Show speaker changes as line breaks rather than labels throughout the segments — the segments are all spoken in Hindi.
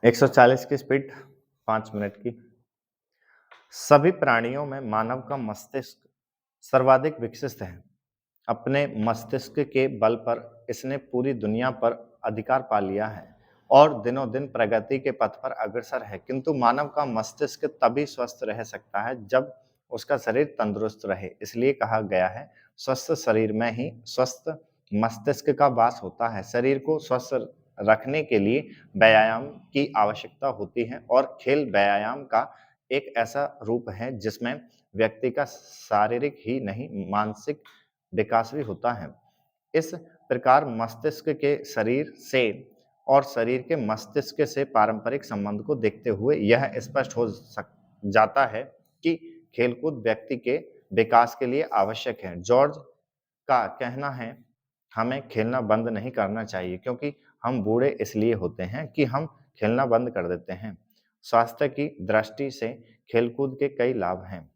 140 की स्पीड 5 मिनट की। सभी प्राणियों में मानव का मस्तिष्क सर्वाधिक विकसित है। अपने मस्तिष्क के बल पर इसने पूरी दुनिया पर अधिकार पा लिया है और दिनों दिन प्रगति के पथ पर अग्रसर है। किंतु मानव का मस्तिष्क तभी स्वस्थ रह सकता है जब उसका शरीर तंदुरुस्त रहे। इसलिए कहा गया है, स्वस्थ शरीर में ही स्वस्थ मस्तिष्क का वास होता है। शरीर को स्वस्थ रखने के लिए व्यायाम की आवश्यकता होती है और खेल व्यायाम का एक ऐसा रूप है जिसमें व्यक्ति का शारीरिक ही नहीं मानसिक विकास भी होता है। इस प्रकार मस्तिष्क के शरीर से और शरीर के मस्तिष्क से पारंपरिक संबंध को देखते हुए यह स्पष्ट हो जाता है कि खेलकूद व्यक्ति के विकास के लिए आवश्यक है। जॉर्ज का कहना है, हमें खेलना बंद नहीं करना चाहिए क्योंकि हम बूढ़े इसलिए होते हैं कि हम खेलना बंद कर देते हैं। स्वास्थ्य की दृष्टि से खेलकूद के कई लाभ हैं।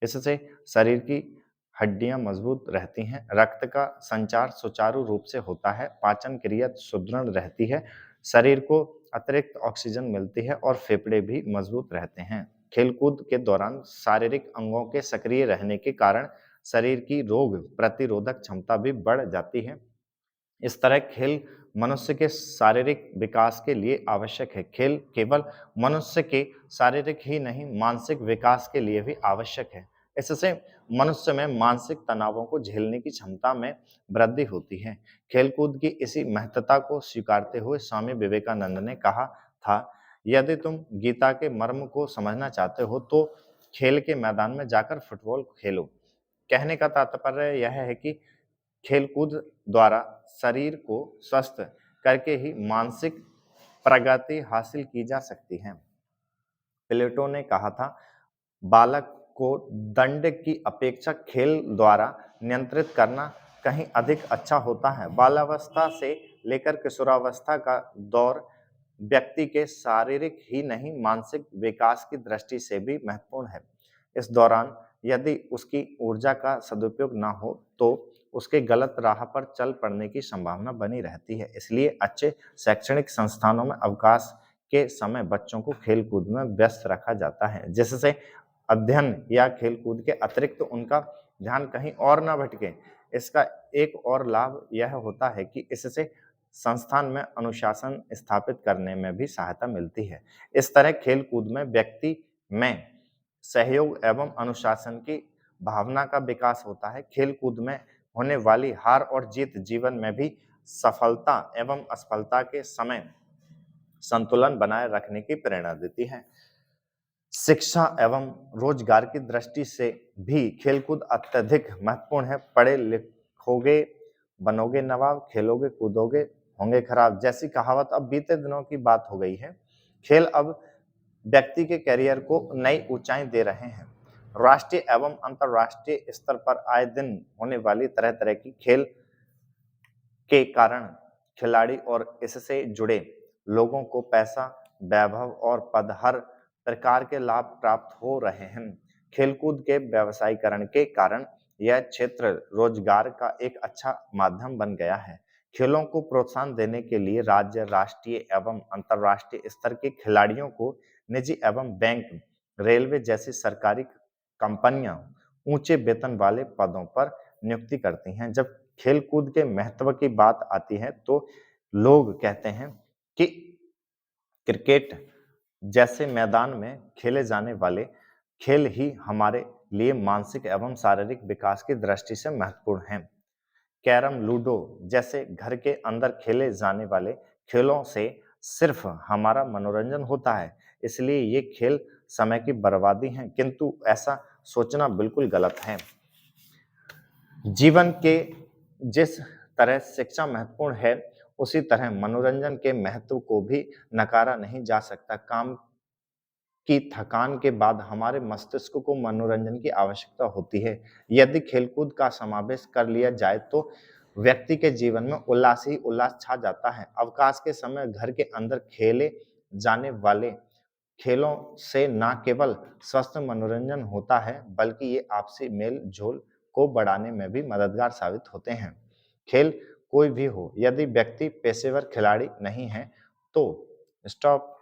इससे शरीर की हड्डियां मजबूत रहती हैं, रक्त का संचार सुचारू रूप से होता है, पाचन क्रिया सुदृढ़ रहती है, शरीर को अतिरिक्त ऑक्सीजन मिलती है और फेफड़े भी मजबूत रहते हैं। खेलकूद के दौरान शारीरिक अंगों के सक्रिय रहने के कारण शरीर की रोग प्रतिरोधक क्षमता भी बढ़ जाती है। इस तरह खेल मनुष्य के शारीरिक विकास के लिए आवश्यक है। खेल केवल मनुष्य के शारीरिक ही नहीं, मानसिक विकास के लिए भी आवश्यक है। इससे मनुष्य में मानसिक तनावों को झेलने की क्षमता में वृद्धि होती है। खेलकूद की इसी महत्ता को स्वीकारते हुए स्वामी विवेकानंद ने कहा था, यदि तुम गीता के मर्म को समझना चाहते हो तो खेल के मैदान में जाकर फुटबॉल खेलो। कहने का तात्पर्य यह है कि खेलकूद द्वारा शरीर को स्वस्थ करके ही मानसिक प्रगति हासिल की जा सकती है। प्लेटो ने कहा था, बालक को दंड की अपेक्षा खेल द्वारा नियंत्रित करना कहीं अधिक अच्छा होता है। बालावस्था से लेकर किशोरावस्था का दौर व्यक्ति के शारीरिक ही नहीं, मानसिक विकास की दृष्टि से भी महत्वपूर्ण है। इस दौरान यदि उसकी ऊर्जा का सदुपयोग ना हो तो उसके गलत राह पर चल पड़ने की संभावना बनी रहती है। इसलिए अच्छे शैक्षणिक संस्थानों में अवकाश के समय बच्चों को खेलकूद में व्यस्त रखा जाता है, जिससे अध्ययन या खेलकूद के अतिरिक्त उनका ध्यान कहीं और ना भटके। इसका एक और लाभ यह होता है कि इससे संस्थान में अनुशासन स्थापित करने में भी सहायता मिलती है। इस तरह खेलकूद में व्यक्ति में सहयोग एवं अनुशासन की भावना का विकास होता है। खेलकूद में होने वाली हार और जीत जीवन में भी सफलता एवं असफलता के समय संतुलन बनाए रखने की प्रेरणा देती है। शिक्षा एवं रोजगार की दृष्टि से भी खेलकूद अत्यधिक महत्वपूर्ण है। पढ़े लिखोगे बनोगे नवाब, खेलोगे कूदोगे होंगे खराब जैसी कहावत अब बीते दिनों की बात हो गई है। खेल अब व्यक्ति के करियर को नई ऊंचाई दे रहे हैं। राष्ट्रीय एवं अंतर्राष्ट्रीय स्तर पर आए दिन होने वाली तरह तरह की खेल के कारण खिलाड़ी और इससे जुड़े लोगों को पैसा, वैभव और पद हर प्रकार के लाभ प्राप्त हो रहे हैं। खेलकूद के व्यवसायीकरण के कारण यह क्षेत्र रोजगार का एक अच्छा माध्यम बन गया है। खेलों को प्रोत्साहन देने के लिए राज्य, राष्ट्रीय एवं अंतर्राष्ट्रीय स्तर के खिलाड़ियों को निजी एवं बैंक, रेलवे जैसी सरकारी कंपनियां ऊंचे वेतन वाले पदों पर नियुक्ति करती हैं। जब खेलकूद के महत्व की बात आती है तो लोग कहते हैं कि क्रिकेट जैसे मैदान में खेले जाने वाले खेल ही हमारे लिए मानसिक एवं शारीरिक विकास की दृष्टि से महत्वपूर्ण हैं। कैरम, लूडो जैसे घर के अंदर खेले जाने वाले खेलों से सिर्फ हमारा मनोरंजन होता है, इसलिए ये खेल समय की बर्बादी है, किंतु ऐसा सोचना बिल्कुल गलत है। जीवन के जिस तरह शिक्षा महत्वपूर्ण है, उसी तरह मनोरंजन के महत्व को भी नकारा नहीं जा सकता। काम की थकान के बाद हमारे मस्तिष्क को मनोरंजन की आवश्यकता होती है। यदि खेलकूद का समावेश कर लिया जाए तो व्यक्ति के जीवन में उल्लास ही उल्लास छा जाता है। अवकाश के समय घर के अंदर खेले जाने वाले खेलों से न केवल स्वस्थ मनोरंजन होता है, बल्कि ये आपसी मेल जोल को बढ़ाने में भी मददगार साबित होते हैं। खेल कोई भी हो, यदि व्यक्ति पेशेवर खिलाड़ी नहीं है तो स्टॉप